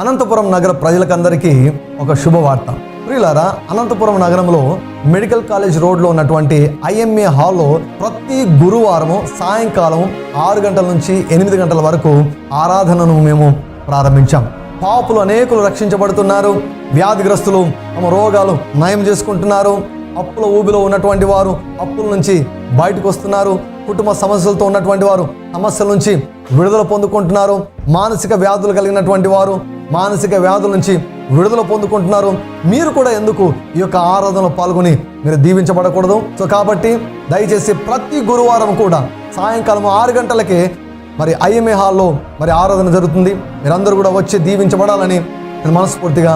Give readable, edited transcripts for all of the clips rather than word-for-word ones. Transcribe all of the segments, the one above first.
అనంతపురం నగర ప్రజలకందరికీ ఒక శుభవార్త. ప్రియులారా, అనంతపురం నగరంలో మెడికల్ కాలేజ్ రోడ్లో ఉన్నటువంటి IMA హాల్లో ప్రతి గురువారము సాయంకాలం 6 గంటల నుంచి 8 గంటల వరకు ఆరాధనను మేము ప్రారంభించాం. పాపులు అనేకులు రక్షించబడుతున్నారు. వ్యాధిగ్రస్తులు తమ రోగాలు నయం చేసుకుంటున్నారు. అప్పుల ఊబిలో ఉన్నటువంటి వారు అప్పుల నుంచి బయటకు వస్తున్నారు. కుటుంబ సమస్యలతో ఉన్నటువంటి వారు సమస్యల నుంచి విడుదల పొందుకుంటున్నారు. మానసిక వ్యాధులు కలిగినటువంటి వారు మానసిక వ్యాధుల నుంచి విడుదల పొందుకుంటున్నారు. మీరు కూడా ఎందుకు ఈ యొక్క ఆరాధనలో పాల్గొని మీరు దీవించబడకూడదు? సో కాబట్టి దయచేసి ప్రతి గురువారం కూడా సాయంకాలం 6 గంటలకే IMA హాల్లో ఆరాధన జరుగుతుంది. మీరందరూ కూడా వచ్చి దీవించబడాలని నేను మనస్ఫూర్తిగా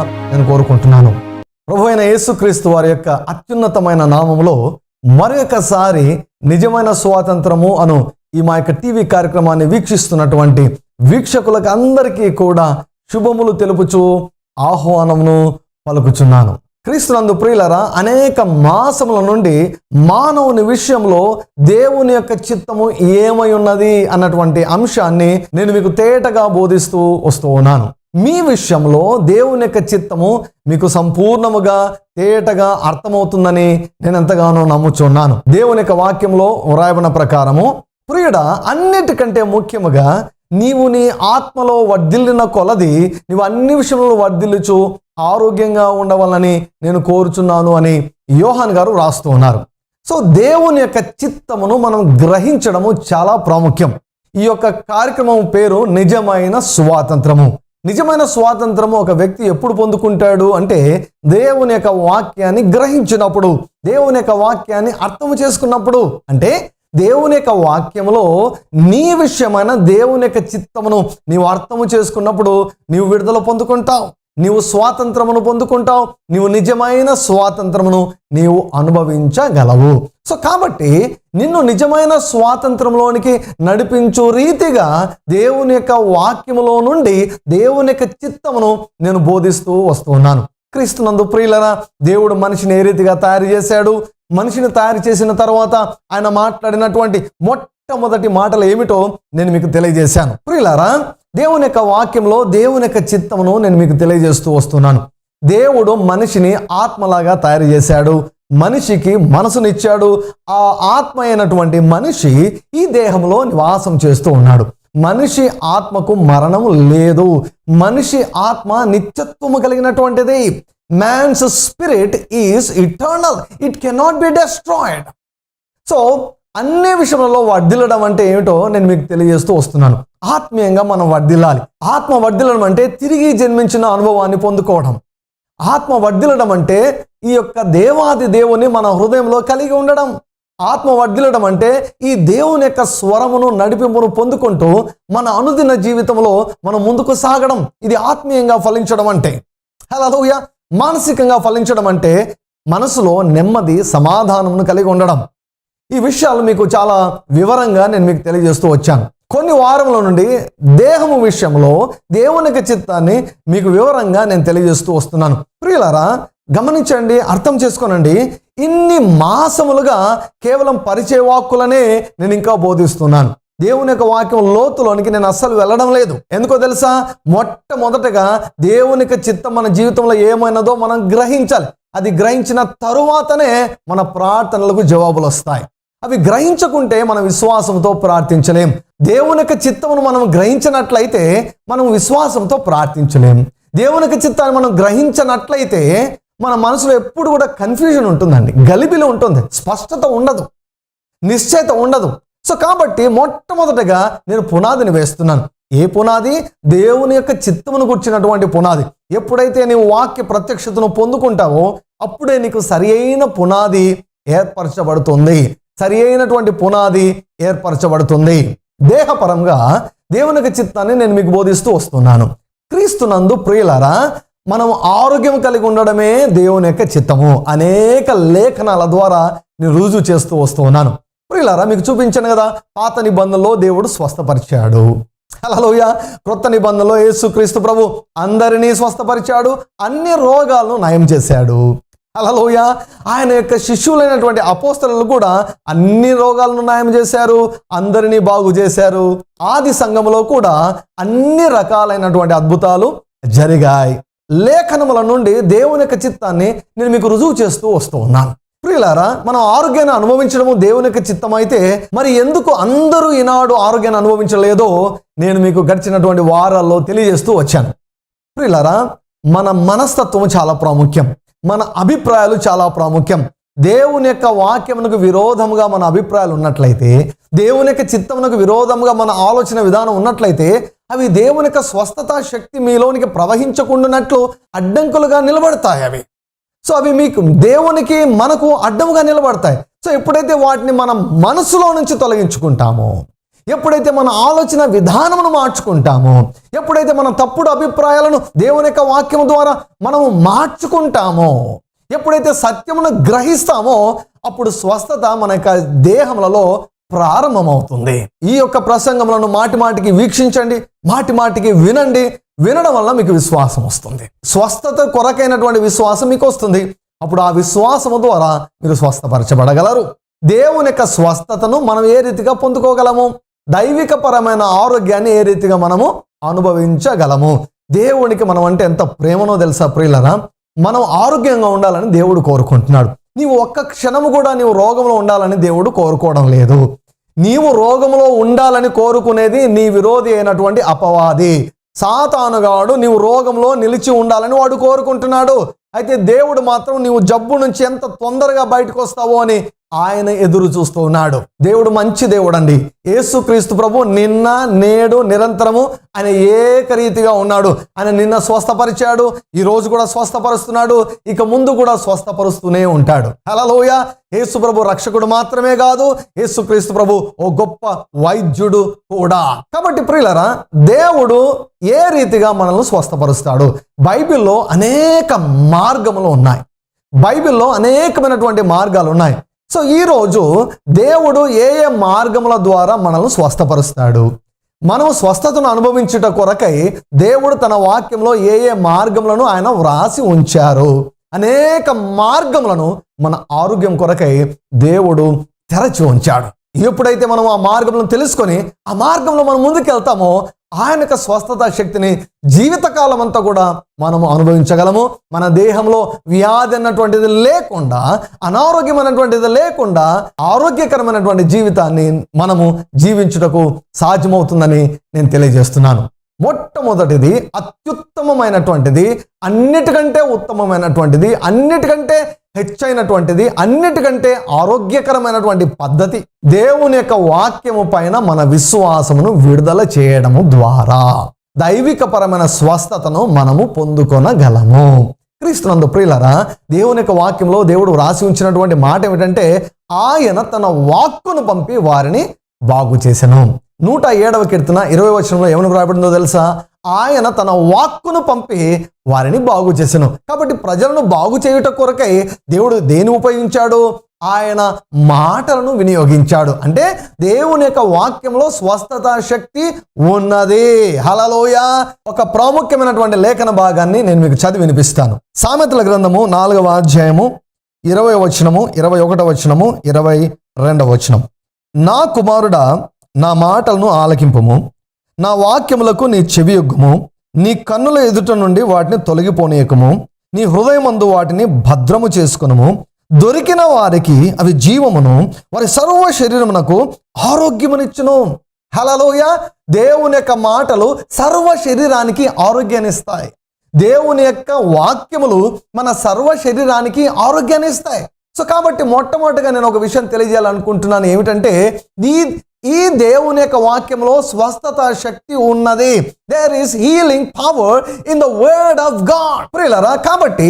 కోరుకుంటున్నాను. ప్రభువైన యేసుక్రీస్తు వారి యొక్క అత్యున్నతమైన నామములో మరొకసారి నిజమైన స్వాతంత్రము అను ఈ మా యొక్క టీవీ కార్యక్రమాన్ని వీక్షిస్తున్నటువంటి వీక్షకులకు అందరికీ కూడా శుభములు తెలుపుచు ఆహ్వానమును పలుకుచున్నాను. క్రీస్తునందు ప్రియులరా, అనేక మాసముల నుండి మానవుని విషయంలో దేవుని యొక్క చిత్తము ఏమై ఉన్నది అన్నటువంటి అంశాన్ని నేను మీకు తేటగా బోధిస్తూ వస్తూ ఉన్నాను. మీ విషయంలో దేవుని యొక్క చిత్తము మీకు సంపూర్ణముగా తేటగా అర్థమవుతుందని నేను ఎంతగానో నమ్ముచున్నాను. దేవుని యొక్క వాక్యంలో వ్రాయబడిన ప్రకారము, ప్రియుడా, అన్నిటికంటే ముఖ్యముగా నీవు నీ ఆత్మలో వర్ధిల్లిన కొలది నీవు అన్ని విషయంలో వర్ధిల్లుచు ఆరోగ్యంగా ఉండవాలని నేను కోరుచున్నాను అని యోహాన్ గారు రాస్తూ ఉన్నారు. సో దేవుని యొక్క చిత్తమును మనం గ్రహించడము చాలా ప్రాముఖ్యం. ఈ యొక్క కార్యక్రమం పేరు నిజమైన స్వాతంత్రము. నిజమైన స్వాతంత్రము ఒక వ్యక్తి ఎప్పుడు పొందుకుంటాడు అంటే దేవుని యొక్క వాక్యాన్ని గ్రహించినప్పుడు, దేవుని యొక్క వాక్యాన్ని అర్థం చేసుకున్నప్పుడు. అంటే దేవుని యొక్క వాక్యంలో నీ విషయమైన దేవుని యొక్క చిత్తమును నీవు అర్థము చేసుకున్నప్పుడు నీవు విడుదల పొందుకుంటావు, నీవు స్వాతంత్రమును పొందుకుంటావు, నీవు నిజమైన స్వాతంత్రమును నీవు అనుభవించగలవు. సో కాబట్టి నిన్ను నిజమైన స్వాతంత్రంలోనికి నడిపించు రీతిగా దేవుని యొక్క వాక్యములో నుండి దేవుని యొక్క చిత్తమును నేను బోధిస్తూ వస్తున్నాను. క్రీస్తునందు ప్రియులరా, దేవుడు మనిషిని ఏ రీతిగా తయారు చేశాడు, మనిషిని తయారు చేసిన తర్వాత ఆయన మాట్లాడినటువంటి మొట్టమొదటి మాటలు ఏమిటో నేను మీకు తెలియజేశాను. ప్రియులారా, దేవుని యొక్క వాక్యంలో దేవుని యొక్క చిత్తమును నేను మీకు తెలియజేస్తూ వస్తున్నాను. దేవుడు మనిషిని ఆత్మలాగా తయారు చేశాడు, మనిషికి మనసునిచ్చాడు. ఆ ఆత్మ అయినటువంటి మనిషి ఈ దేహంలో నివాసం చేస్తూ ఉన్నాడు. మనిషి ఆత్మకు మరణం లేదు. మనిషి ఆత్మ నిత్యత్వము కలిగినటువంటిది. Man's spirit is eternal, it cannot be destroyed. So అన్ని విషయంలో వర్ధిల్లడం అంటే ఏమిటో నేను మీకు తెలియజేస్తూ వస్తున్నాను. ఆత్మీయంగా మనం వర్ధిల్లాలి. ఆత్మ వర్ధిల్లడం అంటే తిరిగి జన్మించిన అనుభవాన్ని పొందుకోవడం. ఆత్మ వర్ధిల్లడం అంటే ఈ యొక్క దేవాది దేవుని మన హృదయంలో కలిగి ఉండడం. ఆత్మ వర్ధిల్లడం అంటే ఈ దేవుని యొక్క స్వరమును నడిపింపును పొందుకుంటూ మన అనుదిన జీవితంలో మనం ముందుకు సాగడం. ఇది ఆత్మీయంగా ఫలించడం అంటే. హల్లెలూయా. మానసికంగా ఫలించడం అంటే మనసులో నెమ్మది సమాధానమును కలిగి ఉండడం. ఈ విషయాలు మీకు చాలా వివరంగా నేను మీకు తెలియజేస్తూ వచ్చాను. కొన్ని వారముల నుండి దేహము విషయంలో దేవునికి చిత్తాన్ని మీకు వివరంగా నేను తెలియజేస్తూ వస్తున్నాను. ప్రియులారా, గమనించండి, అర్థం చేసుకోనండి. ఇన్ని మాసములుగా కేవలం పరిచయ వాక్కులనే నేను ఇంకా బోధిస్తున్నాను. దేవుని యొక్క వాక్యం లోతులోనికి నేను అస్సలు వెళ్ళడం లేదు. ఎందుకో తెలుసా? మొట్టమొదటగా దేవుని యొక్క చిత్తం మన జీవితంలో ఏమైనదో మనం గ్రహించాలి. అది గ్రహించిన తరువాతనే మన ప్రార్థనలకు జవాబులు వస్తాయి. అవి గ్రహించకుంటే మనం విశ్వాసంతో ప్రార్థించలేం. దేవుని యొక్క చిత్తమును మనం గ్రహించినట్లయితే మనం విశ్వాసంతో ప్రార్థించలేం. దేవుని యొక్క చిత్తాన్ని మనం గ్రహించినట్లయితే మన మనసులో ఎప్పుడు కూడా కన్ఫ్యూజన్ ఉంటుందండి, గలిబిలి ఉంటుంది, స్పష్టత ఉండదు, నిశ్చయత ఉండదు. సో కాబట్టి మొట్టమొదటగా నేను పునాదిని వేస్తున్నాను. ఏ పునాది? దేవుని యొక్క చిత్తమును గుర్చినటువంటి పునాది. ఎప్పుడైతే నీవు వాక్య ప్రత్యక్షతను పొందుకుంటావో అప్పుడే నీకు సరి అయిన పునాది ఏర్పరచబడుతుంది. సరి అయినటువంటి పునాది ఏర్పరచబడుతుంది. దేహపరంగా దేవుని యొక్క చిత్తాన్ని నేను మీకు బోధిస్తూ వస్తున్నాను. క్రీస్తునందు ప్రియులారా, మనం ఆరోగ్యం కలిగి ఉండడమే దేవుని యొక్క చిత్తము. అనేక లేఖనాల ద్వారా నేను రుజువు చేస్తూ వస్తూ ఉన్నాను. ప్రియులారా, మీకు చూపించాను కదా, పాత నిబంధనలో దేవుడు స్వస్థపరిచాడు. హల్లెలూయా. క్రొత్త నిబంధనలో యేసుక్రీస్తు ప్రభు అందరినీ స్వస్థపరిచాడు, అన్ని రోగాలను నయం చేశాడు. హల్లెలూయా. ఆయన యొక్క శిష్యులైనటువంటి అపోస్తలులు కూడా అన్ని రోగాలను నయం చేశారు, అందరినీ బాగు చేశారు. ఆది సంఘములో కూడా అన్ని రకాలైనటువంటి అద్భుతాలు జరిగాయి. లేఖనముల నుండి దేవుని యొక్క చిత్తాన్ని నేను మీకు రుజువు చేస్తూ వస్తూ ఉన్నాను. ప్రియులారా, మనం ఆరోగ్యాన్ని అనుభవించడము దేవుని యొక్క చిత్తం అయితే మరి ఎందుకు అందరూ ఈనాడు ఆరోగ్యాన్ని అనుభవించలేదో నేను మీకు గడిచినటువంటి వారాల్లో తెలియజేస్తూ వచ్చాను. ప్రియులారా, మన మనస్తత్వం చాలా ప్రాముఖ్యం, మన అభిప్రాయాలు చాలా ప్రాముఖ్యం. దేవుని యొక్క వాక్యమునకు విరోధముగా మన అభిప్రాయాలు ఉన్నట్లయితే, దేవుని యొక్క చిత్తమునకు విరోధముగా మన ఆలోచన విధానం ఉన్నట్లయితే అవి దేవుని యొక్క స్వస్థత శక్తి మీలోనికి ప్రవహించకుండానట్లు అడ్డంకులుగా నిలబడతాయి. సో అవి మీకు దేవునికి మనకు అడ్డముగా నిలబడతాయి. సో ఎప్పుడైతే వాటిని మనం మనసులో నుంచి తొలగించుకుంటామో, ఎప్పుడైతే మన ఆలోచన విధానమును మార్చుకుంటామో, ఎప్పుడైతే మన తప్పుడు అభిప్రాయాలను దేవుని యొక్క వాక్యం ద్వారా మనము మార్చుకుంటామో, ఎప్పుడైతే సత్యమును గ్రహిస్తామో అప్పుడు స్వస్థత మన యొక్క దేహములలో ప్రారంభమవుతుంది. ఈ యొక్క ప్రసంగములను మాటి మాటికి వీక్షించండి, మాటి మాటికి వినండి. వినడం వల్ల మీకు విశ్వాసం వస్తుంది. స్వస్థత కొరకైనటువంటి విశ్వాసం మీకు వస్తుంది. అప్పుడు ఆ విశ్వాసము ద్వారా మీరు స్వస్థపరచబడగలరు. దేవుని యొక్క స్వస్థతను మనం ఏ రీతిగా పొందుకోగలము? దైవికపరమైన ఆరోగ్యాన్ని ఏ రీతిగా మనము అనుభవించగలము? దేవునికి మనం అంటే ఎంత ప్రేమనో తెలుసా ప్రియులరా? మనం ఆరోగ్యంగా ఉండాలని దేవుడు కోరుకుంటున్నాడు. నీవు ఒక్క క్షణము కూడా నీవు రోగంలో ఉండాలని దేవుడు కోరుకోవడం లేదు. నీవు రోగంలో ఉండాలని కోరుకునేది నీ విరోధి అయినటువంటి అపవాది సాతానుగాడు. నీవు రోగంలో నిలిచి ఉండాలని వాడు కోరుకుంటున్నాడు. అయితే దేవుడు మాత్రం నీవు జబ్బు నుంచి ఎంత తొందరగా బయటకు వస్తావో అని ఆయన ఎదురు చూస్తూ ఉన్నాడు. దేవుడు మంచి దేవుడు అండి. యేసుక్రీస్తు ప్రభు నిన్న నేడు నిరంతరము ఆయన ఏకరీతిగా ఉన్నాడు. ఆయన నిన్న స్వస్థపరిచాడు, ఈ రోజు కూడా స్వస్థపరుస్తున్నాడు, ఇక ముందు కూడా స్వస్థపరుస్తూనే ఉంటాడు. హల్లెలూయా. యేసు ప్రభు రక్షకుడు మాత్రమే కాదు, యేసుక్రీస్తు ప్రభు ఓ గొప్ప వైద్యుడు కూడా. కాబట్టి ప్రియులరా, దేవుడు ఏ రీతిగా మనల్ని స్వస్థపరుస్తాడు? బైబిల్లో అనేక మార్గములు ఉన్నాయి. బైబిల్లో అనేకమైనటువంటి మార్గాలు ఉన్నాయి. సో ఈరోజు దేవుడు ఏ ఏ మార్గముల ద్వారా మనల్ని స్వస్థపరుస్తాడు, మనం స్వస్థతను అనుభవించుట కొరకై దేవుడు తన వాక్యంలో ఏ ఏ మార్గములను ఆయన వ్రాసి ఉంచారు. అనేక మార్గములను మన ఆరోగ్యం కొరకై దేవుడు తెరచి ఉంచాడు. ఎప్పుడైతే మనం ఆ మార్గములను తెలుసుకొని ఆ మార్గంలో మనం ముందుకు వెళ్తామో ఆయన యొక్క స్వస్థత శక్తిని జీవితకాలం అంతా కూడా మనము అనుభవించగలము. మన దేహంలో వ్యాధి అన్నటువంటిది లేకుండా, అనారోగ్యం అన్నటువంటిది లేకుండా ఆరోగ్యకరమైనటువంటి జీవితాన్ని మనము జీవించుటకు సాధ్యమవుతుందని నేను తెలియజేస్తున్నాను. మొట్టమొదటిది, అత్యుత్తమమైనటువంటిది, అన్నిటికంటే ఉత్తమమైనటువంటిది, అన్నిటికంటే హెచ్చైనటువంటిది, అన్నిటికంటే ఆరోగ్యకరమైనటువంటి పద్ధతి దేవుని యొక్క వాక్యము పైన మన విశ్వాసమును విడుదల చేయడము ద్వారా దైవికపరమైన స్వస్థతను మనము పొందుకొనగలము. క్రీస్తునందు ప్రియులరా, దేవుని యొక్క వాక్యంలో దేవుడు వ్రాసి ఉంచినటువంటి మాట ఏమిటంటే, ఆయన తన వాక్కును పంపి వారిని బాగు చేసెను. 107వ కీర్తన 20వ వచనంలో ఏమని వ్రాయబడిందో తెలుసా? ఆయన తన వాక్కును పంపి వారిని బాగు చేసెను. కాబట్టి ప్రజలను బాగు చేయుట కొరకై దేవుడు దేని ఉపయోగించాడు? ఆయన మాటలను వినియోగించాడు. అంటే దేవుని యొక్క వాక్యంలో స్వస్థత శక్తి ఉన్నది. హల్లెలూయా. ఒక ప్రాముఖ్యమైనటువంటి లేఖన భాగాన్ని నేను మీకు చదివి వినిపిస్తాను. సామెతల గ్రంథము 4వ అధ్యాయము 20వ వచనము, 21వ వచనము, 22వ వచనం. నా కుమారుడా, నా మాటలను ఆలకింపుము, నా వాక్యములకు నీ చెవియొగ్గుము, నీ కన్నుల ఎదుట నుండి వాటిని తొలగిపోనీయకము, నీ హృదయమందు వాటిని భద్రము చేసుకునుము. దొరికిన వారికి అవి జీవమును, వారి సర్వ శరీరమునకు ఆరోగ్యమునిచ్చును. హల్లెలూయా. దేవుని యొక్క మాటలు సర్వ శరీరానికి ఆరోగ్యాన్ని ఇస్తాయి. దేవుని యొక్క వాక్యములు మన సర్వ శరీరానికి ఆరోగ్యాన్ని ఇస్తాయి. సో కాబట్టి మొట్టమొదటిగా నేను ఒక విషయం తెలియజేయాలనుకుంటున్నాను. ఏమిటంటే, ఈ దేవుని యొక్క వాక్యంలో స్వస్థత శక్తి ఉన్నది. There is healing power in the word of God. ప్రియులారా, కాబట్టి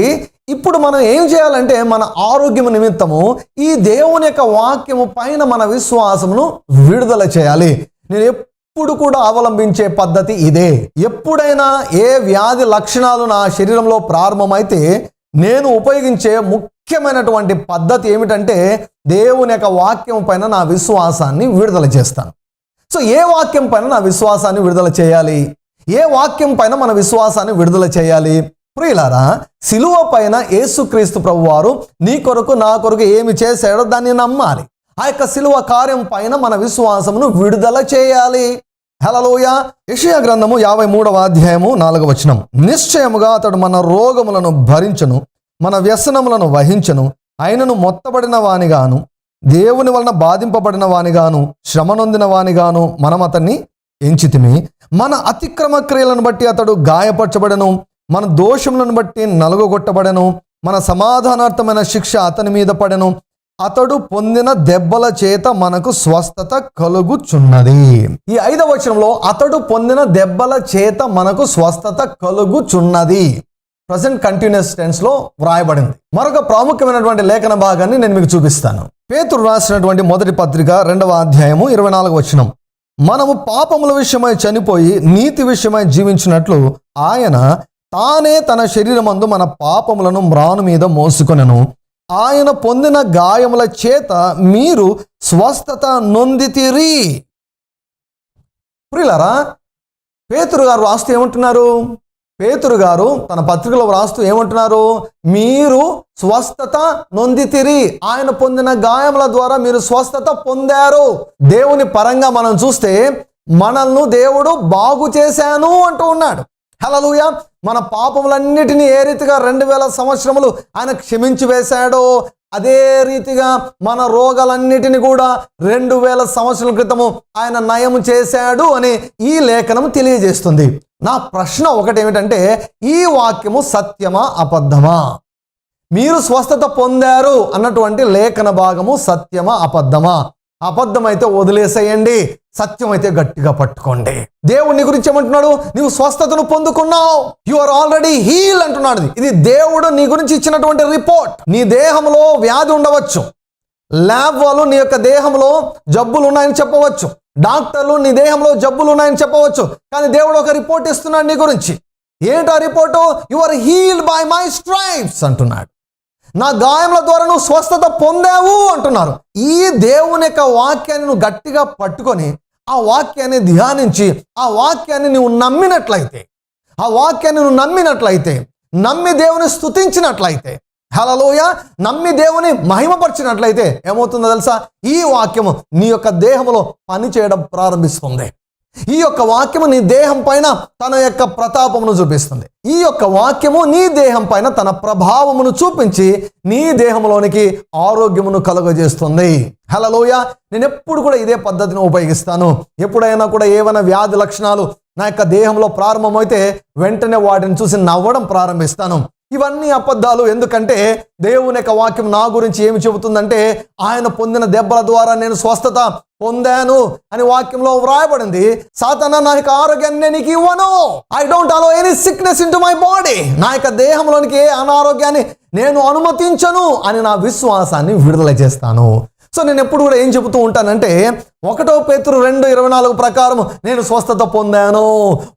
ఇప్పుడు మనం ఏం చేయాలంటే, మన ఆరోగ్యం నిమిత్తము ఈ దేవుని యొక్క వాక్యము పైన మన విశ్వాసమును విడుదల చేయాలి. నేను ఎప్పుడు కూడా అవలంబించే పద్ధతి ఇదే. ఎప్పుడైనా ఏ వ్యాధి లక్షణాలు నా శరీరంలో ప్రారంభమైతే నేను ఉపయోగించే ముఖ్యమైనటువంటి పద్ధతి ఏమిటంటే, దేవుని యొక్క వాక్యం పైన నా విశ్వాసాన్ని విడుదల చేస్తాను. సో ఏ వాక్యం పైన నా విశ్వాసాన్ని విడుదల చేయాలి? ఏ వాక్యం పైన మన విశ్వాసాన్ని విడుదల చేయాలి? ప్రియులారా, సిలువ పైన యేసుక్రీస్తు ప్రభువారు నీ కొరకు నా కొరకు ఏమి చేశాడో దాన్ని నమ్మాలి. ఆ యొక్క సిలువ కార్యం పైన మన విశ్వాసమును విడుదల చేయాలి. హల్లెలూయా. యెషయా గ్రంథము 53వ అధ్యాయము 4వ వచనం. నిశ్చయముగా అతడు మన రోగములను భరించును, మన వ్యసనములను వహించును. ఆయనను మొత్తబడిన వానిగాను, దేవుని వలన బాధింపబడిన వానిగాను, శ్రమ నొందిన వానిగాను మనం అతన్ని ఎంచితిమి. మన అతిక్రమ క్రియలను బట్టి అతడు గాయపరచబడెను, మన దోషములను బట్టి నలుగొట్టబడెను. మన సమాధానార్థమైన శిక్ష అతని మీద పడెను, అతడు పొందిన దెబ్బల చేత మనకు స్వస్థత కలుగుచున్నది. ఈ 5వ వచనంలో అతడు పొందిన దెబ్బల చేత మనకు స్వస్థత కలుగుచున్నది ప్రజెంట్ కంటిన్యూస్ టెన్స్ లో వ్రాయబడింది. మరొక ప్రాముఖ్యమైనటువంటి లేఖన భాగాన్ని నేను మీకు చూపిస్తాను. పేతురు రాసినటువంటి మొదటి పత్రిక 2వ అధ్యాయము 24వ వచనం. మనము పాపముల విషయమై చనిపోయి నీతి విషయమై జీవించినట్లు ఆయన తానే తన శరీరమందు మన పాపములను మ్రాను మీద మోసుకొనెను. ఆయన పొందిన గాయముల చేత మీరు స్వస్థత నొందితిరి. ప్రియులారా, పేతురు గారు రాస్తూ ఏమంటున్నారు? పేతురు గారు తన పత్రికలో రాస్తూ ఏమంటున్నారు? మీరు స్వస్థత నొందితిరి. ఆయన పొందిన గాయముల ద్వారా మీరు స్వస్థత పొందారు. దేవుని పరంగా మనం చూస్తే మనల్ని దేవుడు బాగు చేశాను అంటూ ఉన్నాడు. హల్లెలూయా. మన పాపములన్నిటినీ ఏ రీతిగా 2000 సంవత్సరములు ఆయన క్షమించి వేశాడో అదే రీతిగా మన రోగాలన్నిటిని కూడా 2000 సంవత్సరాల క్రితము ఆయన నయము చేశాడు అని ఈ లేఖనం తెలియజేస్తుంది. నా ప్రశ్న ఒకటేమిటంటే, ఈ వాక్యము సత్యమా అబద్ధమా? మీరు స్వస్థత పొందారు అన్నటువంటి లేఖన భాగము సత్యమా అబద్ధమా? అబద్ధమైతే వదిలేసేయండి, సత్యమైతే గట్టిగా పట్టుకోండి. దేవుని గురించి ఏమంటున్నాడు? నీవు స్వస్థతను పొందుకున్నావు, యు ఆర్ ఆల్రెడీ హీల్ అంటున్నాడు. ఇది దేవుడు నీ గురించి ఇచ్చినటువంటి రిపోర్ట్. నీ దేహంలో వ్యాధి ఉండవచ్చు, ల్యాబ్ వాళ్ళు నీ యొక్క దేహంలో జబ్బులు ఉన్నాయని చెప్పవచ్చు, డాక్టర్లు నీ దేహంలో జబ్బులు ఉన్నాయని చెప్పవచ్చు, కానీ దేవుడు ఒక రిపోర్ట్ ఇస్తున్నాడు నీ గురించి. ఏంటా report? You are healed by my stripes అంటున్నాడు. నా గాయముల ద్వారా నువ్వు స్వస్థత పొందావు అంటున్నారు. ఈ దేవుని యొక్క వాక్యాన్ని నువ్వు గట్టిగా పట్టుకొని ఆ వాక్యాన్ని ధ్యానించి ఆ వాక్యాన్ని నువ్వు నమ్మినట్లయితే, నమ్మి దేవుని స్తుతించినట్లయితే, హల్లెలూయా, నమ్మి దేవుని మహిమపరిచినట్లయితే ఏమవుతుందో తెలుసా? ఈ వాక్యము నీ యొక్క దేహంలో పని చేయడం ప్రారంభిస్తుంది. ఈ యొక్క వాక్యము నీ దేహం పైన తన యొక్క ప్రతాపమును చూపిస్తుంది. ఈ యొక్క వాక్యము నీ దేహం పైన తన ప్రభావమును చూపించి నీ దేహంలోనికి ఆరోగ్యమును కలుగజేస్తుంది. హల్లెలూయా. నేను ఎప్పుడు కూడా ఇదే పద్ధతిని ఉపయోగిస్తాను. ఎప్పుడైనా కూడా ఏమైనా వ్యాధి లక్షణాలు నా యొక్క దేహంలో ప్రారంభమైతే వెంటనే వాటిని చూసి నవ్వడం ప్రారంభిస్తాను. ఇవన్నీ అబద్ధాలు. ఎందుకంటే దేవుని యొక్క వాక్యం నా గురించి ఏమి చెబుతుందంటే, ఆయన పొందిన దెబ్బల ద్వారా నేను స్వస్థత పొందాను అని వాక్యంలో వ్రాయబడింది. సాతానా, నా యొక్క ఆరోగ్యాన్ని నేను నీకు ఇవ్వను. I don't allow any sickness into my body. నా యొక్క దేహంలోనికి ఏ అనారోగ్యాన్ని నేను అనుమతించను అని నా విశ్వాసాన్ని విడుదల చేస్తాను. సో నేను ఎప్పుడు కూడా ఏం చెబుతూ ఉంటానంటే, 1 పేతురు 2:24 ప్రకారం నేను స్వస్థత పొందాను.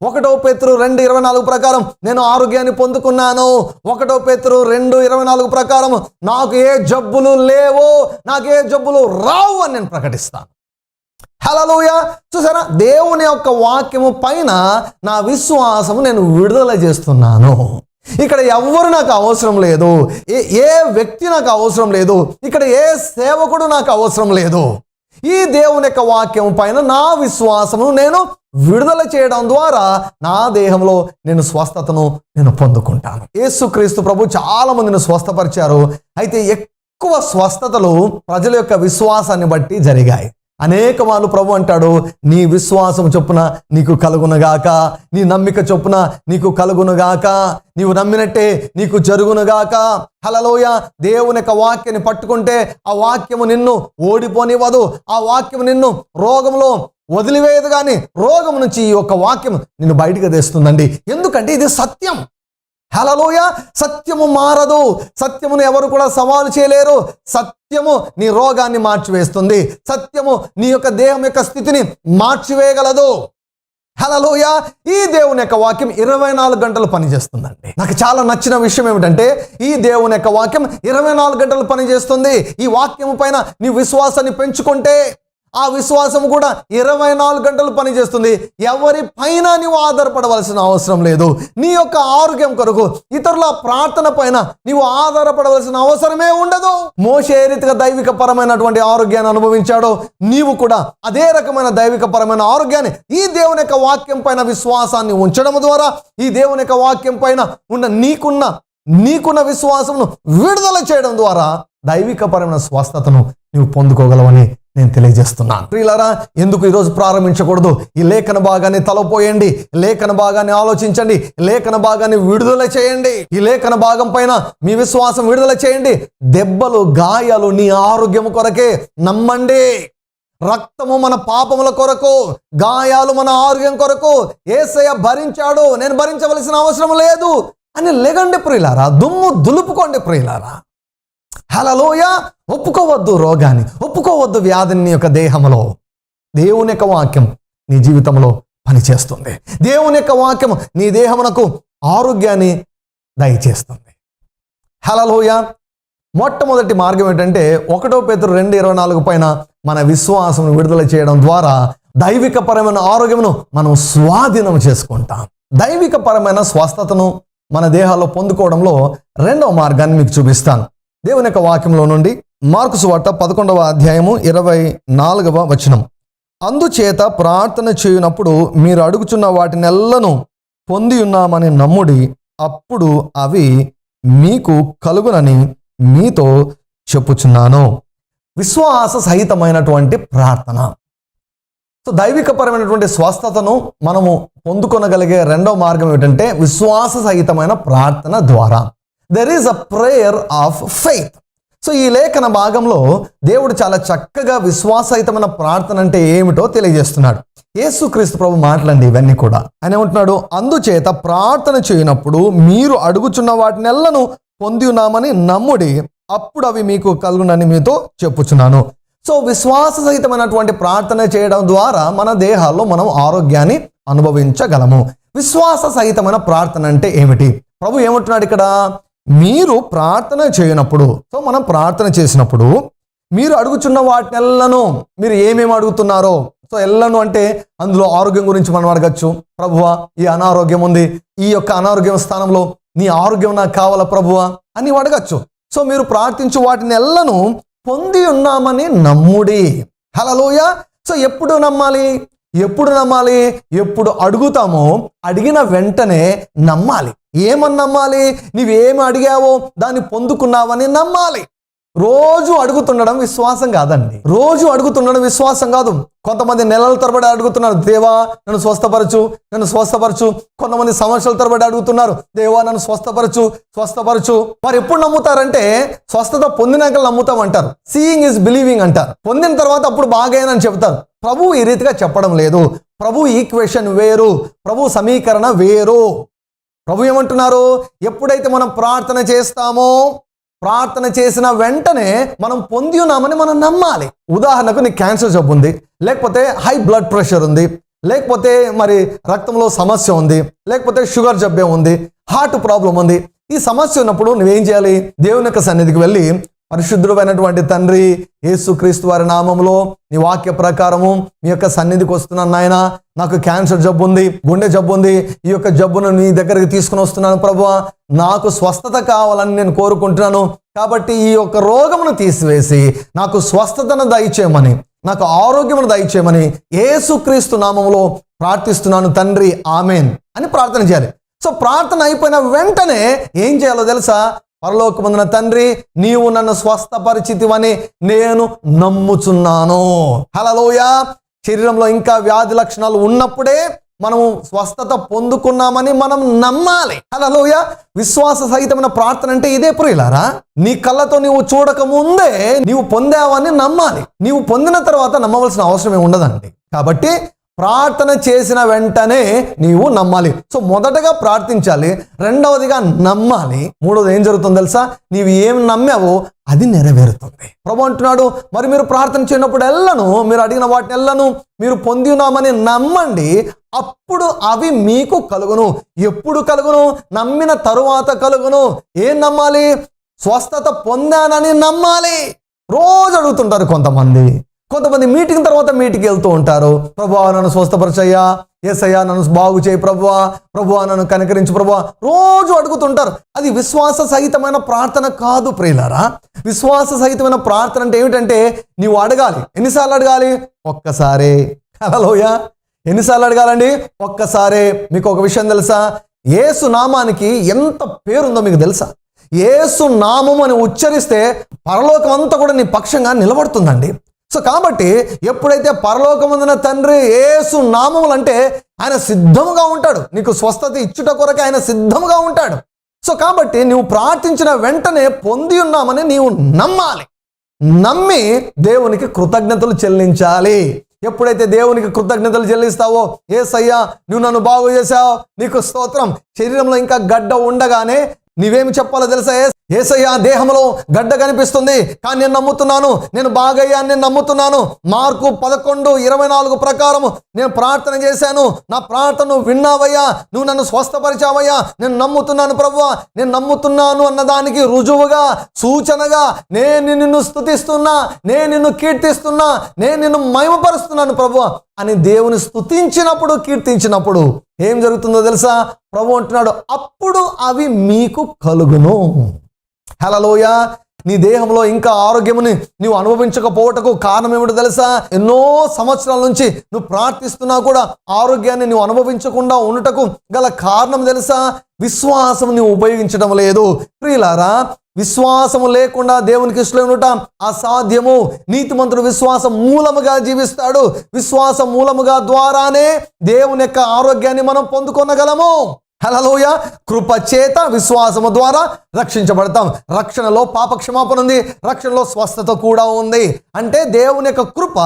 1 పేతురు 2:24 ప్రకారం నేను ఆరోగ్యాన్ని పొందుకున్నాను. 1 పేతురు 2:24 ప్రకారం నాకు ఏ జబ్బులు లేవు, నాకు ఏ జబ్బులు రావు అని నేను ప్రకటిస్తాను. హల్లెలూయా. చూసారా, దేవుని యొక్క వాక్యము పైన నా విశ్వాసము నేను విడుదల చేస్తున్నాను. ఇక్కడ ఎవ్వరు నాకు అవసరం లేదు, ఏ వ్యక్తి నాకు అవసరం లేదు, ఇక్కడ ఏ సేవకుడు నాకు అవసరం లేదు. ఈ దేవుని యొక్క వాక్యం పైన నా విశ్వాసము నేను విడుదల చేయడం ద్వారా నా దేహంలో నేను స్వస్థతను నేను పొందుకుంటాను. యేసుక్రీస్తు ప్రభు చాలా మందిని స్వస్థపరిచారు. అయితే ఎక్కువ స్వస్థతలు ప్రజల యొక్క విశ్వాసాన్ని బట్టి జరిగాయి. అనేక మార్లు ప్రభు అంటాడు, నీ విశ్వాసం చొప్పున నీకు కలుగునుగాక, నీ నమ్మిక చొప్పున నీకు కలుగునుగాక, నీవు నమ్మినట్టే నీకు జరుగునుగాక. హల్లెలూయా. దేవుని యొక్క వాక్యాన్ని పట్టుకుంటే ఆ వాక్యము నిన్ను ఓడిపోనివ్వదు, ఆ వాక్యము నిన్ను రోగంలో వదిలివేయదు, కానీ రోగం నుంచి ఈ యొక్క వాక్యం నిన్ను బయటికి తెస్తుందండి. ఎందుకంటే ఇది సత్యం. హల్లెలూయా. సత్యము మారదు, సత్యమును ఎవరు కూడా సవాలు చేయలేరు. సత్యము నీ రోగాన్ని మార్చివేస్తుంది, సత్యము నీ యొక్క దేహం యొక్క స్థితిని మార్చివేయగలదు. హల్లెలూయా. ఈ దేవుని యొక్క వాక్యం 24 గంటలు పనిచేస్తుందండి. నాకు చాలా నచ్చిన విషయం ఏమిటంటే, ఈ దేవుని యొక్క వాక్యం 24 గంటలు పనిచేస్తుంది. ఈ వాక్యము పైన నీ విశ్వాసాన్ని పెంచుకుంటే ఆ విశ్వాసం కూడా 24 గంటలు పనిచేస్తుంది. ఎవరి పైన నీవు ఆధారపడవలసిన అవసరం లేదు. నీ యొక్క ఆరోగ్యం కొరకు ఇతరుల ప్రార్థన పైన నీవు ఆధారపడవలసిన అవసరమే ఉండదు. మోషే ఏ రీతిగా దైవిక పరమైనటువంటి ఆరోగ్యాన్ని అనుభవించాడో నీవు కూడా అదే రకమైన దైవిక పరమైన ఆరోగ్యాన్ని ఈ దేవుని యొక్క వాక్యం పైన విశ్వాసాన్ని ఉంచడం ద్వారా, ఈ దేవుని యొక్క వాక్యం పైన ఉన్న నీకున్న విశ్వాసమును విడుదల చేయడం ద్వారా దైవిక పరమైన స్వస్థతను నీవు పొందుకోగలవని నేను తెలియజేస్తున్నాను. ప్రియులారా, ఎందుకు ఈరోజు ప్రారంభించకూడదు? ఈ లేఖన భాగాన్ని తలపోయండి, లేఖన భాగాన్ని ఆలోచించండి, లేఖన భాగాన్ని విడుదల చేయండి. ఈ లేఖన భాగం పైన మీ విశ్వాసం విడుదల చేయండి. దెబ్బలు, గాయాలు నీ ఆరోగ్యం కొరకే. నమ్మండి. రక్తము మన పాపముల కొరకు, గాయాలు మన ఆరోగ్యం కొరకు యేసయ్య భరించాడు, నేను భరించవలసిన అవసరం లేదు అని లెగండి ప్రియులారా. దుమ్ము దులుపుకోండి ప్రియులారా. హల్లెలూయా. ఒప్పుకోవద్దు రోగాన్ని, ఒప్పుకోవద్దు వ్యాధిని. నీ యొక్క దేహంలో దేవుని యొక్క వాక్యం నీ జీవితంలో పనిచేస్తుంది. దేవుని యొక్క వాక్యం నీ దేహమునకు ఆరోగ్యాన్ని దయచేస్తుంది. హల్లెలూయా. మొట్టమొదటి మార్గం ఏంటంటే 1 పేతురు 2:24 పైన మన విశ్వాసం విడుదల చేయడం ద్వారా దైవిక పరమైన ఆరోగ్యమును మనం స్వాధీనం చేసుకుంటాం. దైవిక పరమైన స్వస్థతను మన దేహాల్లో పొందుకోవడంలో రెండవ మార్గాన్ని మీకు చూపిస్తాను. దేవుని యొక్క వాక్యంలో నుండి మార్కు సువార్త 11వ అధ్యాయము 24వ వచనం. అందుచేత ప్రార్థన చేయునప్పుడు మీరు అడుగుచున్న వాటినెల్లను పొంది ఉన్నామని నమ్ముడి, అప్పుడు అవి మీకు కలుగునని మీతో చెప్పుచున్నాను. విశ్వాస సహితమైనటువంటి ప్రార్థన. సో దైవికపరమైనటువంటి స్వస్థతను మనము పొందుకొనగలిగే రెండవ మార్గం ఏంటంటే విశ్వాస సహితమైన ప్రార్థన ద్వారా. There is a prayer of faith. So ఈ లేఖన భాగంలో దేవుడు చాలా చక్కగా విశ్వాసహితమైన ప్రార్థన అంటే ఏమిటో తెలియజేస్తున్నాడు. యేసుక్రీస్తు ప్రభు మాటలండి ఇవన్నీ కూడా. ఆయన ఏమంటున్నాడు? అందుచేత ప్రార్థన చేయనప్పుడు మీరు అడుగుచున్న వాటినెల్లను పొంది ఉన్నామని నమ్ముడి, అప్పుడు అవి మీకు కలుగునని మీతో చెప్పుచున్నాను. సో విశ్వాస సహితమైనటువంటి ప్రార్థన చేయడం ద్వారా మన దేహాల్లో మనం ఆరోగ్యాన్ని అనుభవించగలము. విశ్వాస సహితమైన ప్రార్థన అంటే ఏమిటి? ప్రభు ఏమంటున్నాడు ఇక్కడ? మీరు ప్రార్థన చేయనప్పుడు, సో మనం ప్రార్థన చేసినప్పుడు మీరు అడుగుచున్న వాటినెల్లను, మీరు ఏమేమి అడుగుతున్నారో, సో ఎల్లను అంటే అందులో ఆరోగ్యం గురించి మనం అడగచ్చు. ప్రభువా, ఈ అనారోగ్యం ఉంది, ఈ యొక్క అనారోగ్యం స్థానంలో నీ ఆరోగ్యం నాకు కావాలా ప్రభువా అని అడగచ్చు. సో మీరు ప్రార్థించు వాటిని ఎల్లను పొంది ఉన్నామని నమ్ముడి. హల్లెలూయా. సో ఎప్పుడు నమ్మాలి? ఎప్పుడు అడుగుతామో అడిగిన వెంటనే నమ్మాలి. ఏమని నమ్మాలి? నీవేమి అడిగావో దాన్ని పొందుకున్నావని నమ్మాలి. రోజు అడుగుతుండడం విశ్వాసం కాదండి. రోజు అడుగుతుండడం విశ్వాసం కాదు. కొంతమంది నెలల తరబడి అడుగుతున్నారు, దేవా నన్ను స్వస్థపరచు. కొంతమంది సంవత్సరాల తరబడి అడుగుతున్నారు, దేవా నన్ను స్వస్థపరచు. మరి ఎప్పుడు నమ్ముతారంటే స్వస్థత పొందినాక నమ్ముతామంటారు. సీయింగ్ ఇస్ బిలీవింగ్ అంటారు. పొందిన తర్వాత అప్పుడు బాగైనని చెప్తారు. ప్రభు ఈ రీతిగా చెప్పడం లేదు. ప్రభు ఈక్వేషన్ వేరు, ప్రభు సమీకరణ వేరు. ప్రభు ఏమంటున్నారు? ఎప్పుడైతే మనం ప్రార్థన చేస్తామో, ప్రార్థన చేసిన వెంటనే మనం పొంది ఉన్నామని మనం నమ్మాలి. ఉదాహరణకు నీకు క్యాన్సర్ జబ్బు ఉంది, లేకపోతే హై బ్లడ్ ప్రెషర్ ఉంది, లేకపోతే మరి రక్తంలో సమస్య ఉంది, లేకపోతే షుగర్ జబ్బే ఉంది, హార్ట్ ప్రాబ్లం ఉంది. ఈ సమస్య ఉన్నప్పుడు నువ్వేం చేయాలి? దేవుని యొక్క సన్నిధికి వెళ్ళి, పరిశుద్ధుడైనటువంటి తండ్రి యేసుక్రీస్తు వారి నామములో నీ వాక్య ప్రకారము మీ యొక్క సన్నిధికి వస్తున్నాను నాయన, నాకు క్యాన్సర్ జబ్బు ఉంది, గుండె జబ్బు ఉంది, ఈ యొక్క జబ్బును నీ దగ్గరికి తీసుకుని వస్తున్నాను ప్రభువా, నాకు స్వస్థత కావాలని నేను కోరుకుంటున్నాను. కాబట్టి ఈ యొక్క రోగమును తీసివేసి నాకు స్వస్థతను దయచేయమని, నాకు ఆరోగ్యమును దయచేయమని యేసుక్రీస్తు నామములో ప్రార్థిస్తున్నాను తండ్రి, ఆమెన్ అని ప్రార్థన చేయాలి. సో ప్రార్థన అయిపోయిన వెంటనే ఏం చేయాలో తెలుసా? పరలోకమందున తండ్రి, నీవు నన్ను స్వస్థపరిచితివని నేను నమ్ముచున్నాను. హల్లెలూయా. శరీరంలో ఇంకా వ్యాధి లక్షణాలు ఉన్నప్పుడే మనము స్వస్థత పొందుకున్నామని మనం నమ్మాలి. హల్లెలూయా. విశ్వాస సహితమైన ప్రార్థన అంటే ఇదే ప్రియులారా. నీ కళ్ళతో నీవు చూడక ముందే నీవు పొందావని నమ్మాలి. నీవు పొందిన తర్వాత నమ్మవలసిన అవసరం ఏమి ఉండదండి. కాబట్టి ప్రార్థన చేసిన వెంటనే నీవు నమ్మాలి. సో మొదటగా ప్రార్థించాలి, రెండవదిగా నమ్మాలి, మూడవది ఏం జరుగుతుందో తెలుసా? నీవు ఏం నమ్మావో అది నెరవేరుతుంది. ప్రభు అంటున్నాడు, మరి మీరు ప్రార్థన చేయనప్పుడు ఎల్లను, మీరు అడిగిన వాటిని ఎల్లను మీరు పొంది ఉన్నామని నమ్మండి, అప్పుడు అవి మీకు కలుగును. ఎప్పుడు కలుగును? నమ్మిన తరువాత కలుగును. ఏం నమ్మాలి? స్వస్థత పొందానని నమ్మాలి. రోజు అడుగుతుంటారు కొంతమంది. కొంతమంది మీటింగ్ తర్వాత మీటింగ్ వెళ్తూ ఉంటారు. ప్రభువా నన్ను స్వస్థపరచయ్యా, యేసయ్యా నన్ను బాగు చేయి ప్రభువా, ప్రభువా నన్ను కనికరించు ప్రభువా, రోజు అడుగుతుంటారు. అది విశ్వాస సహితమైన ప్రార్థన కాదు ప్రియులారా. విశ్వాస సహితమైన ప్రార్థన అంటే ఏమిటంటే నీవు అడగాలి. ఎన్నిసార్లు అడగాలి? ఒక్కసారే. హల్లెలూయా. ఎన్నిసార్లు అడగాలండి? ఒక్కసారే. మీకు ఒక విషయం తెలుసా? యేసు నామానికి ఎంత పేరుందో మీకు తెలుసా? యేసు నామం అని ఉచ్చరిస్తే పరలోకం అంతా కూడా నీ పక్షంగా నిలబడుతుందండి. సో కాబట్టి ఎప్పుడైతే పరలోకమందున తండ్రి యేసు నామములు అంటే ఆయన సిద్ధముగా ఉంటాడు, నీకు స్వస్థత ఇచ్చుట కొరకు ఆయన సిద్ధముగా ఉంటాడు. సో కాబట్టి నువ్వు ప్రార్థించిన వెంటనే పొంది ఉన్నామని నీవు నమ్మాలి. నమ్మి దేవునికి కృతజ్ఞతలు చెల్లించాలి. ఎప్పుడైతే దేవునికి కృతజ్ఞతలు చెల్లిస్తావో, యేసయ్యా నువ్వు నన్ను బాగు చేశావు, నీకు స్తోత్రం. శరీరంలో ఇంకా గడ్డ ఉండగానే నీవేమి చెప్పాలో తెలుసా? యేసయ్యా దేహంలో గడ్డ కనిపిస్తుంది కానీ నేను నమ్ముతున్నాను, నేను బాగయ్యాను, నేను నమ్ముతున్నాను. మార్కు 11:24 ప్రకారం నేను ప్రార్థన చేశాను, నా ప్రార్థన విన్నావయ్యా, నువ్వు నన్ను స్వస్థపరిచావయ్యా, నేను నమ్ముతున్నాను ప్రభువా, నేను నమ్ముతున్నాను అన్నదానికి రుజువుగా, సూచనగా నేను నిన్ను స్తుతిస్తున్నా, నేను నిన్ను కీర్తిస్తున్నా, నేను నిన్ను మహిమపరుస్తున్నాను ప్రభువా అని దేవుని స్తుతించినప్పుడు, కీర్తించినప్పుడు ఏం జరుగుతుందో తెలుసా? ప్రభు అంటున్నాడు, అప్పుడు అవి మీకు కలుగును. హల్లెలూయా. నీ దేహంలో ఇంకా ఆరోగ్యముని నువ్వు అనుభవించకపోవటకు కారణం ఏమిటో తెలుసా? ఎన్నో సంవత్సరాల నుంచి నువ్వు ప్రార్థిస్తున్నా కూడా ఆరోగ్యాన్ని నువ్వు అనుభవించకుండా ఉండటకు గల కారణం తెలుసా? విశ్వాసం నువ్వు ఉపయోగించడం లేదు. ప్రియులారా, విశ్వాసము లేకుండా దేవునికి ఇష్టముట అసాధ్యము. నీతిమంతుడు విశ్వాసం మూలముగా జీవిస్తాడు. విశ్వాసం మూలముగా ద్వారానే దేవుని యొక్క ఆరోగ్యాన్ని మనం పొందుకొనగలము. హల్లెలూయా. కృప చేత విశ్వాసము ద్వారా రక్షించబడతాం. రక్షణలో పాపక్షమాపణ ఉంది, రక్షణలో స్వస్థత కూడా ఉంది. అంటే దేవుని యొక్క కృప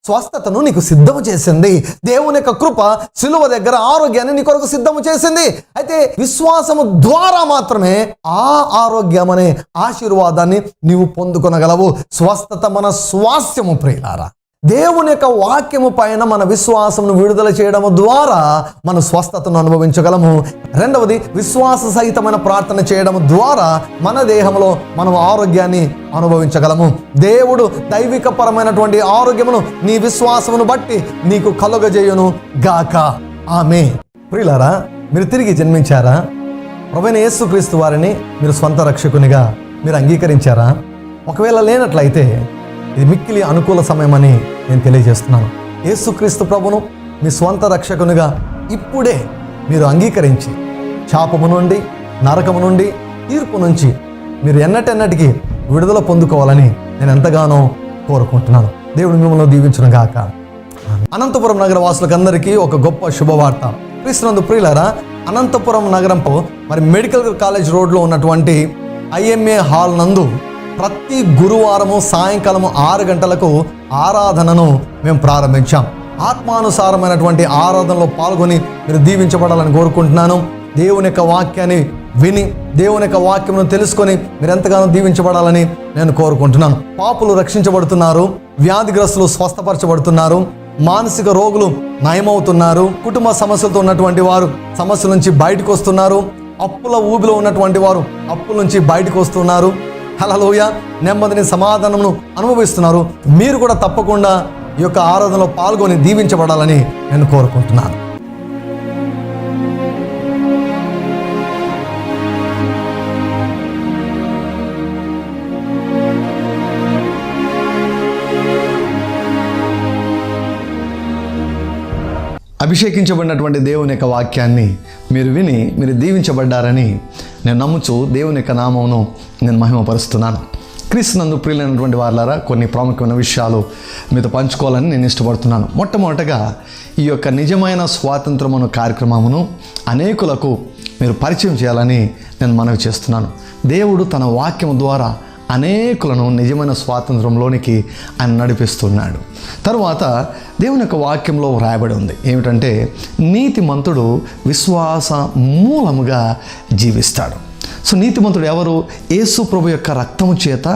స్వస్థతను నీకు సిద్ధము చేసింది. దేవుని యొక్క కృప సిలువ దగ్గర ఆరోగ్యాన్ని నీ కొరకు సిద్ధము చేసింది. అయితే విశ్వాసము ద్వారా మాత్రమే ఆ ఆరోగ్యం అనే ఆశీర్వాదాన్ని నీవు పొందుకొనగలవు. స్వస్థత మన స్వాస్థ్యము ప్రియులారా. దేవుని యొక్క వాక్యము పైన మన విశ్వాసమును విడుదల చేయడం ద్వారా మన స్వస్థతను అనుభవించగలము. రెండవది, విశ్వాస సహితమైన ప్రార్థన చేయడం ద్వారా మన దేహంలో మనం ఆరోగ్యాన్ని అనుభవించగలము. దేవుడు దైవిక పరమైనటువంటి ఆరోగ్యమును నీ విశ్వాసమును బట్టి నీకు కలుగజేయును గాక. ఆమేన్. ప్రియులారా, మీరు తిరిగి జన్మించారా? ప్రభువైన యేసుక్రీస్తు వారిని మీరు స్వంత రక్షకునిగా మీరు అంగీకరించారా? ఒకవేళ లేనట్లయితే ఇది మిక్కిలి అనుకూల సమయమని నేను తెలియజేస్తున్నాను. యేసుక్రీస్తు ప్రభును మీ స్వంత రక్షకునిగా ఇప్పుడే మీరు అంగీకరించి శాపము నుండి, నరకము నుండి, తీర్పు నుంచి మీరు ఎన్నటెన్నటికీ విడుదల పొందుకోవాలని నేను ఎంతగానో కోరుకుంటున్నాను. దేవుడు మిమ్మల్ని దీవించును గాక. అనంతపురం నగర వాసులకు అందరికీ ఒక గొప్ప శుభవార్త. క్రీస్తునందు ప్రియులారా, అనంతపురం నగరంలో మరి మెడికల్ కాలేజ్ రోడ్లో ఉన్నటువంటి IMA హాల్ నందు ప్రతి గురువారము సాయంకాలము 6 గంటలకు ఆరాధనను మేము ప్రారంభించాం. ఆత్మానుసారమైనటువంటి ఆరాధనలో పాల్గొని మీరు దీవించబడాలని కోరుకుంటున్నాను. దేవుని యొక్క వాక్యాన్ని విని, దేవుని యొక్క వాక్యమును తెలుసుకొని మీరు ఎంతగానో దీవించబడాలని నేను కోరుకుంటున్నాను. పాపులు రక్షించబడుతున్నారు, వ్యాధిగ్రస్తులు స్వస్థపరచబడుతున్నారు, మానసిక రోగులు నయమవుతున్నారు, కుటుంబ సమస్యలతో ఉన్నటువంటి వారు సమస్యల నుంచి బయటకు వస్తున్నారు, అప్పుల ఊబిలో ఉన్నటువంటి వారు అప్పుల నుంచి బయటకు వస్తున్నారు. హల్లెలూయా. నెమ్మదిని, సమాధానమును అనుభవిస్తున్నారు. మీరు కూడా తప్పకుండా ఈ యొక్క ఆరాధనలో పాల్గొని దీవించబడాలని నేను కోరుకుంటున్నాను. అభిషేకించబడినటువంటి దేవుని యొక్క వాక్యాన్ని మీరు విని మీరు దీవించబడ్డారని నేను నమ్ముచు దేవుని యొక్క నామమును నేను మహిమపరుస్తున్నాను. క్రీస్తునందు ప్రియులైనటువంటి వారులారా, కొన్ని ప్రాముఖ్యమైన విషయాలు మీతో పంచుకోవాలని నేను ఇష్టపడుతున్నాను. మొట్టమొదటగా ఈ యొక్క నిజమైన స్వాతంత్రమును కార్యక్రమమును అనేకులకు మీరు పరిచయం చేయాలని నేను మనవి చేస్తున్నాను. దేవుడు తన వాక్యం ద్వారా అనేకులను నిజమైన స్వాతంత్రంలోనికి ఆయన నడిపిస్తున్నాడు. తరువాత దేవుని యొక్క వాక్యంలో వ్రాయబడి ఉంది ఏమిటంటే, నీతిమంతుడు విశ్వాస మూలముగా జీవిస్తాడు. సో నీతిమంతుడు ఎవరు? యేసు ప్రభు యొక్క రక్తము చేత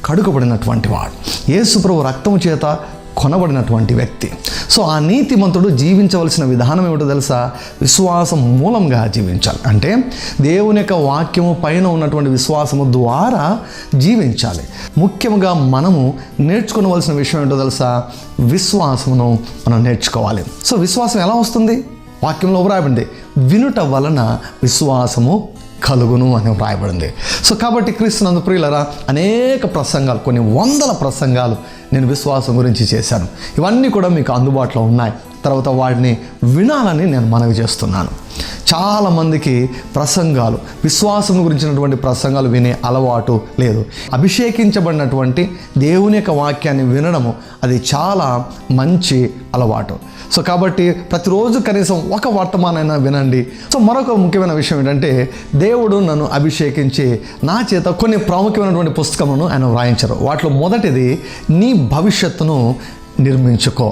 కడుగబడినటువంటి వాడు. యేసు ప్రభు రక్తము చేత కొనబడినటువంటి వ్యక్తి. సో ఆ నీతిమంతుడు జీవించవలసిన విధానం ఏమిటో తెలుసా? విశ్వాసం మూలంగా జీవించాలి. అంటే దేవుని యొక్క వాక్యము పైన ఉన్నటువంటి విశ్వాసము ద్వారా జీవించాలి. ముఖ్యంగా మనము నేర్చుకోవలసిన విషయం ఏంటో తెలుసా? విశ్వాసమును మనం నేర్చుకోవాలి. సో విశ్వాసం ఎలా వస్తుంది? వాక్యంలో వ్రాయబడింది, వినుట వలన విశ్వాసము కలుగును అని వ్రాయబడింది. సో కాబట్టి క్రీస్తునందు ప్రియులరా, అనేక ప్రసంగాలు, కొన్ని వందల ప్రసంగాలు నేను విశ్వాసం గురించి చేశాను. ఇవన్నీ కూడా మీకు అందుబాటులో ఉన్నాయి. తర్వాత వాటిని వినాలని నేను మనవి చేస్తున్నాను. చాలామందికి ప్రసంగాలు, విశ్వాసం గురించినటువంటి ప్రసంగాలు వినే అలవాటు లేదు. అభిషేకించబడినటువంటి దేవుని యొక్క వాక్యాన్ని వినడము అది చాలా మంచి అలవాటు. సో కాబట్టి ప్రతిరోజు కనీసం ఒక వర్తమానైనా వినండి. సో మరొక ముఖ్యమైన విషయం ఏంటంటే, దేవుడు నన్ను అభిషేకించి నా చేత కొన్ని ప్రాముఖ్యమైనటువంటి పుస్తకములను ఆయన వ్రాయించారు. వాటిలో మొదటిది, నీ భవిష్యత్తును నిర్మించుకో.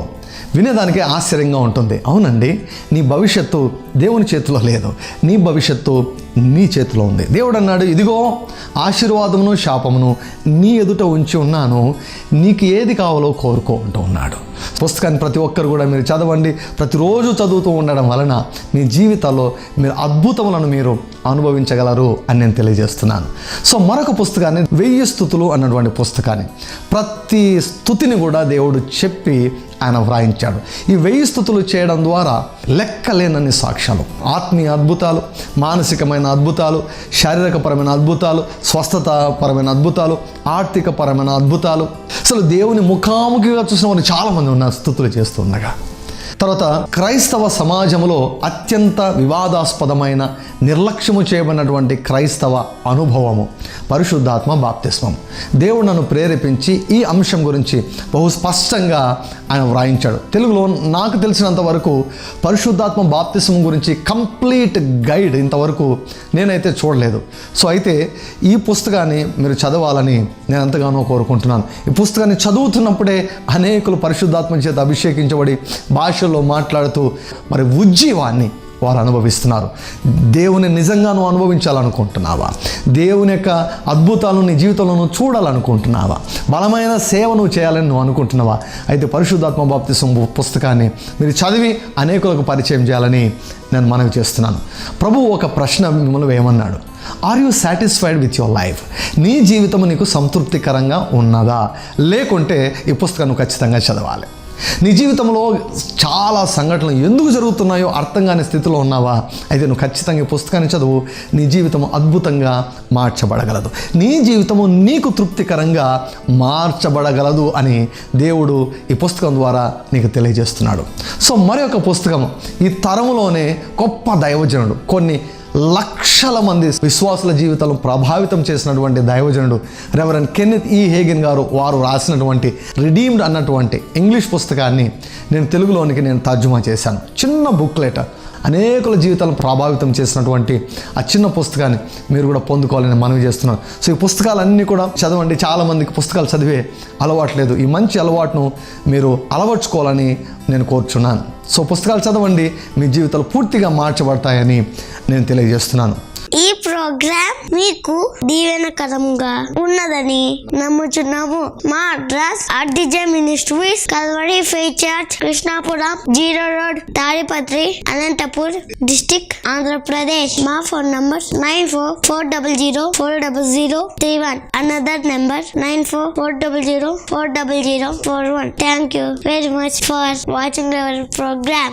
వినేదానికి ఆశ్చర్యంగా ఉంటుంది. అవునండి, నీ భవిష్యత్తు దేవుని చేతిలో లేదు, నీ భవిష్యత్తు నీ చేతిలో ఉంది. దేవుడు అన్నాడు, ఇదిగో ఆశీర్వాదమును శాపమును నీ ఎదుట ఉంచి ఉన్నాను, నీకు ఏది కావాలో కోరుకో అంటూ ఉన్నాడు. పుస్తకాన్ని ప్రతి ఒక్కరు కూడా మీరు చదవండి. ప్రతిరోజు చదువుతూ ఉండడం వలన మీ జీవితాల్లో మీరు అద్భుతములను మీరు అనుభవించగలరు అని నేను తెలియజేస్తున్నాను. సో మరొక పుస్తకాన్ని, 1000 స్తుతులు అన్నటువంటి పుస్తకాన్ని, ప్రతి స్తుతిని కూడా దేవుడు చెప్పి ఆయన వ్రాయించాడు. ఈ 1000 స్తుతులు చేయడం ద్వారా లెక్కలేనన్ని సాక్ష్యాలు, ఆత్మీయ అద్భుతాలు, మానసికమైన అద్భుతాలు, శారీరకపరమైన అద్భుతాలు, స్వస్థతాపరమైన అద్భుతాలు, ఆర్థికపరమైన అద్భుతాలు, అసలు దేవుని ముఖాముఖిగా చూసిన వారు చాలామంది ఉన్నారు స్తుతులు చేస్తుండగా. తర్వాత క్రైస్తవ సమాజంలో అత్యంత వివాదాస్పదమైన, నిర్లక్ష్యము చేయబడినటువంటి క్రైస్తవ అనుభవము పరిశుద్ధాత్మ బాప్తిస్మం. దేవుడు నన్ను ప్రేరేపించి ఈ అంశం గురించి బహు స్పష్టంగా ఆయన వ్రాయించాడు. తెలుగులో నాకు తెలిసినంత వరకు పరిశుద్ధాత్మ బాప్తిస్మం గురించి కంప్లీట్ గైడ్ ఇంతవరకు నేనైతే చూడలేదు. సో అయితే ఈ పుస్తకాన్ని మీరు చదవాలని నేను ఎంతగానో కోరుకుంటున్నాను. ఈ పుస్తకాన్ని చదువుతున్నప్పుడే అనేకులు పరిశుద్ధాత్మ చేత అభిషేకించబడి భాషల్లో మాట్లాడుతూ మరి ఉజ్జీవాన్ని వారు అనుభవిస్తున్నారు. దేవుని నిజంగా నువ్వు అనుభవించాలనుకుంటున్నావా? దేవుని యొక్క అద్భుతాలను నీ జీవితంలో చూడాలనుకుంటున్నావా? బలమైన సేవ నువ్వు చేయాలని నువ్వు అనుకుంటున్నావా? అయితే పరిశుద్ధాత్మ బాప్తిసం పుస్తకాన్ని మీరు చదివి అనేకులకు పరిచయం చేయాలని నేను మనవి చేస్తున్నాను. ప్రభువు ఒక ప్రశ్న మిమ్మల్ని వేయమన్నాడు, are you satisfied with your life? నీ జీవితం నీకు సంతృప్తికరంగా ఉన్నదా? లేకుంటే ఈ పుస్తకాన్ని ఖచ్చితంగా చదవాలి. నీ జీవితంలో చాలా సంఘటనలు ఎందుకు జరుగుతున్నాయో అర్థం కాని స్థితిలో ఉన్నావా? అయితే నువ్వు ఖచ్చితంగా ఈ పుస్తకాన్ని చదువు. నీ జీవితం అద్భుతంగా మార్చబడగలదు, నీ జీవితము నీకు తృప్తికరంగా మార్చబడగలదు అని దేవుడు ఈ పుస్తకం ద్వారా నీకు తెలియజేస్తున్నాడు. సో మరి ఒక పుస్తకం, ఈ తరంలోనే గొప్ప దైవజనుడు, కొన్ని లక్షల మంది విశ్వాసుల జీవితాలను ప్రభావితం చేసినటువంటి దైవజనుడు రెవరెండ్ కెన్నెత్ ఈ హేగెన్ గారు, వారు రాసినటువంటి రిడీమ్డ్ అన్నటువంటి ఇంగ్లీష్ పుస్తకాన్ని నేను తెలుగులోనికి తర్జుమా చేశాను. చిన్న బుక్లెట్, అనేకుల జీవితాలను ప్రభావితం చేసినటువంటి ఆ చిన్న పుస్తకాన్ని మీరు కూడా పొందుకోవాలని మనవి చేస్తున్నాను. సో ఈ పుస్తకాలన్నీ కూడా చదవండి. చాలామందికి పుస్తకాలు చదివే అలవాటు లేదు. ఈ మంచి అలవాటును మీరు అలవర్చుకోవాలని నేను కోరుచున్నాను. సో పుస్తకాలు చదవండి, మీ జీవితాలు పూర్తిగా మార్చబడతాయని నేను తెలియజేస్తున్నాను. ఈ ప్రోగ్రామ్ మీకు దీవెనకరంగా ఉన్నదని నమ్ముచున్నాము. మా address RDJ Ministries, Calvary Faith Church, Krishnapuram 0 road, Tadipatri, Anantapur district, Andhra Pradesh. మా phone number 9440040031. Another number 9440040041. Thank you very much for watching our program.